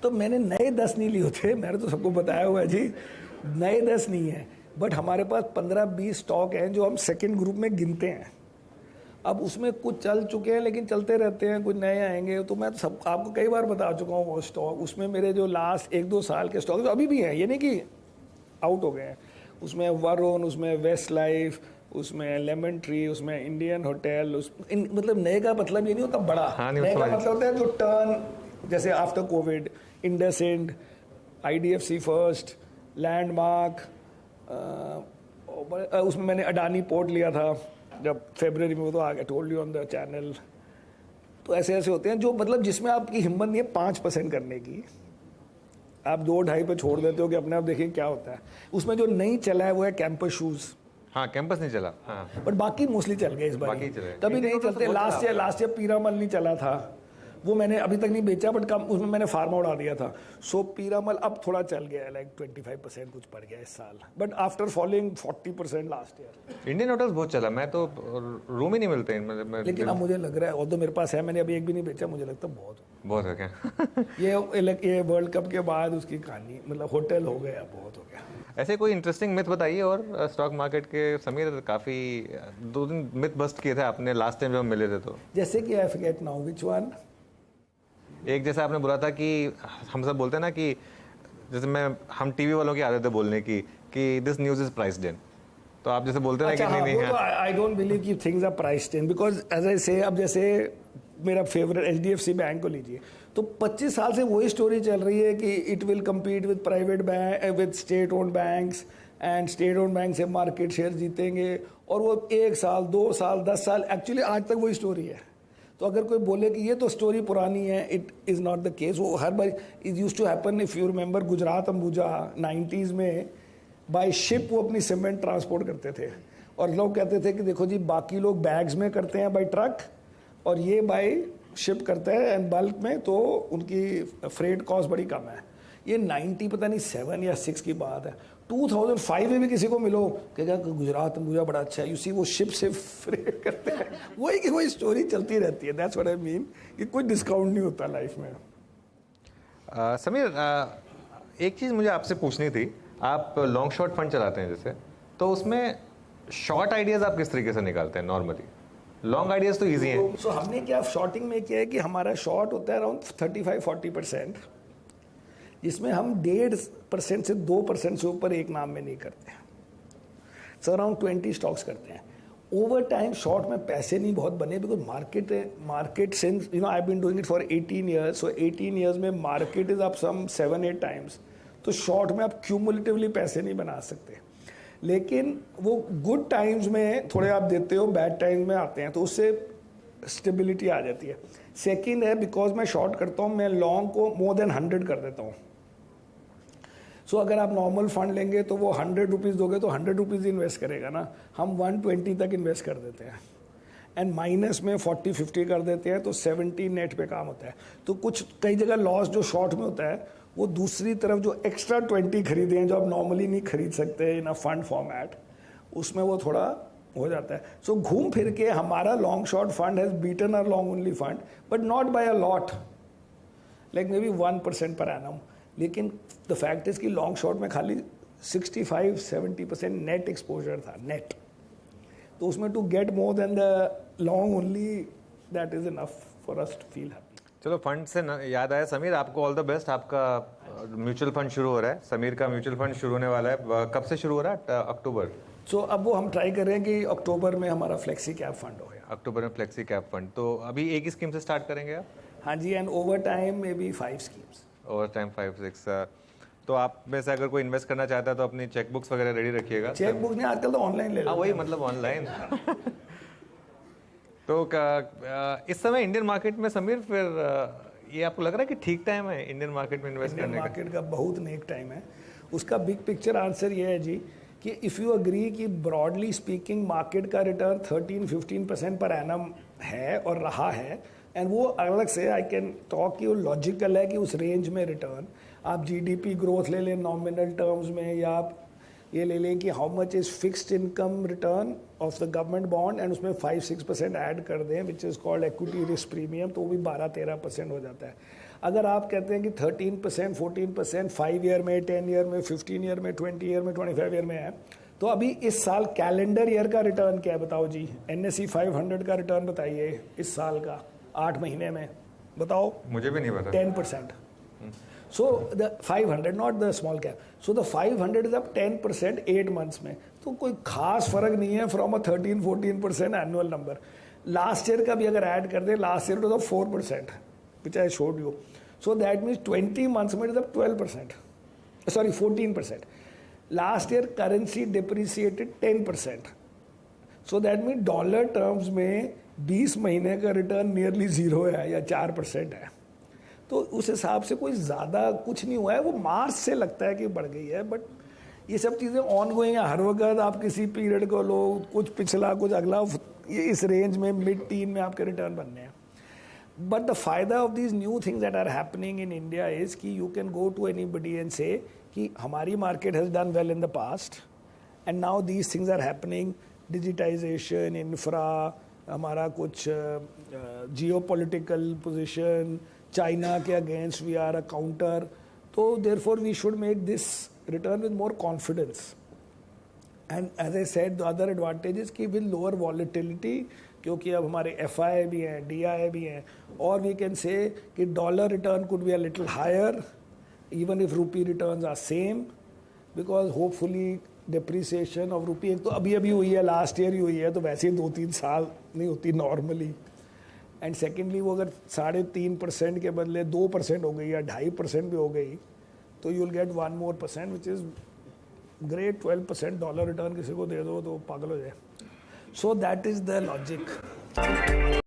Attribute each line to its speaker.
Speaker 1: तो मैंने नए 10 नहीं लिए होते, मैंने तो सबको बताया हुआ है जी, नए 10 नहीं है, बट हमारे पास 15-20 स्टॉक हैं जो हम सेकंड ग्रुप में गिनते हैं। अब उसमें कुछ चल चुके हैं लेकिन चलते रहते हैं, कुछ नए आएंगे। तो मैं तो सब आपको कई बार बता चुका हूँ वो स्टॉक, उसमें मेरे जो लास्ट 1-2 साल के स्टॉक अभी भी हैं, ये नहीं कि आउट हो गए हैं। उसमें वरुण, उसमें वेस्ट लाइफ, उसमें लेमन ट्री, उसमें इंडियन होटल, मतलब नए का मतलब ये नहीं होता बड़ा,
Speaker 2: हाँ,
Speaker 1: नए का मतलब होता है जो टर्न, जैसे after Covid, IndusInd, IDFC first, landmark, उसमें मैंने अडानी पोर्ट लिया था जब फरवरी में, वो तो आ गया, told you on the channel. तो ऐसे ऐसे होते हैं जो मतलब जिसमें आपकी हिम्मत नहीं है 5% करने की, आप 2-2.5 पे छोड़ देते हो कि अपने आप देखिए क्या होता है। उसमें जो नहीं चला है वो है कैंपस शूज़।
Speaker 2: हाँ, कैंपस नहीं चला, हाँ,
Speaker 1: बट बाकी मोस्टली चल गए इस बार,
Speaker 2: बाकी चले।
Speaker 1: तभी नहीं चलते। लास्ट ईयर पीरामल नहीं चला था, वो मैंने अभी तक नहीं बेचा, बट कम उसमें मैंने फार्मा उड़ा दिया था। सो पीरामल अब थोड़ा चल गया है, लाइक 25% कुछ पड़ गया इस साल, but after following 40% last year.
Speaker 2: Indian hotels बहुत चला, मैं तो रूम ही नहीं मिलते हैं, मतलब
Speaker 1: लेकिन अब मुझे लग रहा है, और तो मेरे पास है, मैंने अभी एक भी नहीं बेचा, मुझे लगता है बहुत
Speaker 2: है क्या
Speaker 1: ये वर्ल्ड कप के बाद उसकी कहानी, मतलब होटल हो गया, बहुत हो गया।
Speaker 2: ऐसे कोई इंटरेस्टिंग मिथ बताइए। और स्टॉक मार्केट के समीर काफ़ी 2 दिन मिथ बस्ट किए थे आपने लास्ट टाइम जब हम मिले थे। तो
Speaker 1: जैसे कि I forget now which one.
Speaker 2: एक जैसे आपने बोला था कि हम सब बोलते हैं ना कि जैसे हम टीवी वालों की आदत है बोलने की कि this news is priced in, तो आप जैसे बोलते हैं कि नहीं
Speaker 1: है। आई डोंट बिलीव कि things are priced in, because as I say, अब जैसे मेरा फेवरेट HDFC बैंक को लीजिए, तो 25 साल से वही स्टोरी चल रही है कि it will compete with private bank, with state owned banks, and state owned bank से मार्केट शेयर जीतेंगे। और वो 1 साल, 2 साल, 10 साल, एक्चुअली आज तक वही स्टोरी है। तो अगर कोई बोले कि ये तो स्टोरी पुरानी है, it is not the case. वो हर बार is use to happen, if you remember Gujarat Ambuja 90s में बाय शिप वो अपनी सीमेंट ट्रांसपोर्ट करते थे, और लोग कहते थे कि देखो जी बाकी लोग बैग्स में करते हैं बाय ट्रक, और ये बाय शिप करते हैं एंड बल्क में, तो उनकी फ्रेट कॉस्ट बड़ी कम है। ये 90 पता नहीं 7 या 6 की बात है। 2005 में भी किसी को मिलो कहेगा गुजरात अंबुजा बड़ा अच्छा है, यू सी वो शिप से फ्रेट करते हैं, वही की वही स्टोरी चलती रहती है। दैट्स व्हाट आई मीन, कि कोई डिस्काउंट नहीं होता लाइफ में।
Speaker 2: समीर, एक चीज़ मुझे आपसे पूछनी थी। आप लॉन्ग शॉर्ट फंड चलाते हैं जैसे, तो उसमें शॉर्ट आइडियाज़ आप किस तरीके से निकालते हैं नॉर्मली? लॉन्ग आइडियाज़ तो ईजी हैं।
Speaker 1: सो हमने क्या शॉर्टिंग में किया है कि हमारा शॉर्ट होता है अराउंड 35-40%, जिसमें हम 1.5% से 2% से ऊपर एक नाम में नहीं करते हैं। सो अराउंड 20 स्टॉक्स करते हैं। ओवर टाइम शॉर्ट में पैसे नहीं बहुत बने, because market since I have been doing it for 18 years, so 18 years में market is up some 7-8 times. तो शॉर्ट में आप क्यूमुलेटिवली पैसे नहीं बना सकते, लेकिन वो गुड टाइम्स में थोड़े आप देते हो, बैड टाइम्स में आते हैं, तो उससे स्टेबिलिटी आ जाती है। सेकेंड है, बिकॉज मैं शॉर्ट करता हूँ, मैं लॉन्ग को मोर देन 100 कर देता हूँ। सो अगर आप नॉर्मल फंड लेंगे तो वो 100 रुपीज़ दोगे तो 100 रुपीज़ इन्वेस्ट करेगा ना, हम 120 तक इन्वेस्ट कर देते हैं, एंड माइनस में 40-50 कर देते हैं, तो 70 नेट पे काम होता है। तो कुछ कई जगह लॉस जो शॉर्ट में होता है, वो दूसरी तरफ जो एक्स्ट्रा 20 खरीदे हैं जो आप नॉर्मली नहीं खरीद सकते इन अ फंड फॉर्मेट, उसमें वो थोड़ा हो जाता है। सो घूम फिर के हमारा long short fund has beaten our long only fund, but not by a lot, like maybe 1% पर एनम। लेकिन द फैक्ट इज कि लॉन्ग शॉर्ट में खाली 65-70% नेट एक्सपोजर था, नेट। तो उसमें to get more than the long only, that is enough for us to feel happy.
Speaker 2: चलो, फंड से याद आया समीर, आपको ऑल द बेस्ट। आपका म्यूचुअल फंड शुरू हो रहा है, समीर का म्यूचुअल फंड शुरू होने वाला है। कब से शुरू हो रहा है? अक्टूबर।
Speaker 1: सो अब वो हम ट्राई कर रहे हैं कि अक्टूबर में हमारा फ्लेक्सी कैप फंड हो गया।
Speaker 2: अक्टूबर में फ्लेक्सी कैप फंड, तो अभी एक ही स्कीम से स्टार्ट करेंगे आप?
Speaker 1: हाँ जी, and over time may be 5 schemes.
Speaker 2: Over time 5-6। तो आप में से अगर कोई इन्वेस्ट करना चाहता है तो अपनी चेकबुक्स वगैरह रेडी रखिएगा।
Speaker 1: चेकबुक नहीं, आजकल तो ऑनलाइन ले लो।
Speaker 2: वही मतलब ऑनलाइन। तो इस समय इंडियन मार्केट में समीर, फिर ये आपको लग रहा है कि ठीक टाइम है इंडियन मार्केट में इन्वेस्ट करने का?
Speaker 1: मार्केट का बहुत नेक टाइम है। उसका बिग पिक्चर आंसर ये है जी कि इफ़ यू अग्री कि ब्रॉडली स्पीकिंग मार्केट का रिटर्न 13-15% पर एनम है और रहा है, एंड वो अलग से आई कैन टॉक कि वो लॉजिकल है कि उस रेंज में रिटर्न आप GDP ग्रोथ ले लें नॉमिनल टर्म्स में, या आप ये ले लें कि how much is fixed income return of the government bond, and उसमें 5-6% ऐड कर दें which is called equity risk premium, तो वो भी 12-13% हो जाता है। अगर आप कहते हैं कि 13%, 14%, 5 ईयर में, 10 ईयर में, 15 ईयर में, 20 ईयर में, 25 ईयर में है, तो अभी इस साल कैलेंडर ईयर का रिटर्न क्या है बताओ जी? NSE 500 का रिटर्न बताइए इस साल का 8 महीने में, बताओ।
Speaker 2: मुझे भी नहीं पता।
Speaker 1: 10%. So the 500, not the small cap. So the 500 is up 10% 8 months में. तो कोई खास फर्क नहीं है from a 13-14% annual number. Last year का भी अगर ऐड कर दे, last year it was up 4%, which I showed you. So that means 20 months में it is up 12%. Sorry, 14%. Last year currency depreciated 10%. So that means dollar terms में 20 महीने का return nearly 0 है या 4% है. तो उस हिसाब से कोई ज़्यादा कुछ नहीं हुआ है. वो मार्च से लगता है कि बढ़ गई है, बट ये सब चीज़ें ऑन गोइंग है. हर वक्त आप किसी पीरियड को लो, कुछ पिछला कुछ अगला, ये इस रेंज में मिड टीन में आपके रिटर्न बनने हैं. बट द फायदा of these new things that are happening in India is कि you can go to anybody and say कि हमारी market has done well in the past and now these things are happening. Digitization, infra, हमारा कुछ geo political position, China के against we are a counter. तो therefore we should make this return with more confidence. And as I said the other advantage कि with lower volatility, क्योंकि अब हमारे FI भी हैं, DI भी हैं, और वी कैन से कि dollar return could be a little higher even if rupee returns are same, because hopefully depreciation of rupee एक तो अभी अभी हुई है, लास्ट ईयर ही हुई है, तो वैसे ही 2-3 साल नहीं होती नॉर्मली. एंड सेकेंडली वो अगर 3.5% के बदले 2% हो गई या 2.5% भी हो गई, तो you will get 1 more percent which is great. 12% dollar return किसी को दे दो तो पागल हो जाए. So that is the logic.